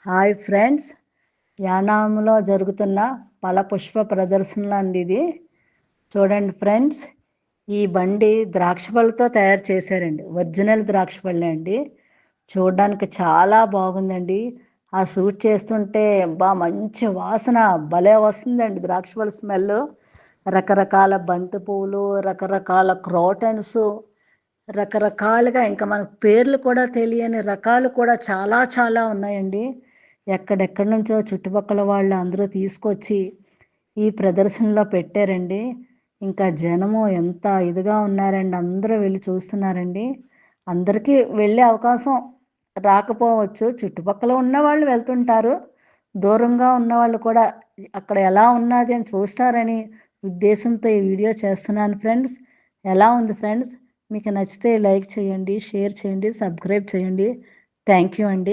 Hi friends, యానాంలో జరుగుతున్న ఫలపుష్ప ప్రదర్శనలు అండి ఇది. చూడండి ఫ్రెండ్స్, ఈ బండి ద్రాక్ష పళ్ళతో తయారు చేశారండి. ఒరిజినల్ ద్రాక్ష పళ్ళే అండి. చూడడానికి చాలా బాగుందండి. ఆ షూట్ చేస్తుంటే మంచి వాసన భలే వస్తుందండి. ద్రాక్ష పళ్ళ స్మెల్. రకరకాల బంతి పువ్వులు, రకరకాల క్రోటన్స్, రకరకాలుగా ఇంకా మనకు పేర్లు కూడా తెలియని రకాలు కూడా చాలా చాలా ఉన్నాయండి. ఎక్కడెక్కడి నుంచో చుట్టుపక్కల వాళ్ళు అందరూ తీసుకొచ్చి ఈ ప్రదర్శనలో పెట్టారండి. ఇంకా జనము ఎంత ఇదిగా ఉన్నారండి, అందరూ వెళ్ళి చూస్తున్నారండి. అందరికీ వెళ్ళే అవకాశం రాకపోవచ్చు, చుట్టుపక్కల ఉన్నవాళ్ళు వెళ్తుంటారు. దూరంగా ఉన్నవాళ్ళు కూడా అక్కడ ఎలా ఉన్నది అని చూస్తారని ఉద్దేశంతో ఈ వీడియో చేస్తున్నాను ఫ్రెండ్స్. ఎలా ఉంది ఫ్రెండ్స్? మీకు నచ్చితే లైక్ చేయండి, షేర్ చేయండి, సబ్స్క్రైబ్ చేయండి. థ్యాంక్ యూ అండి.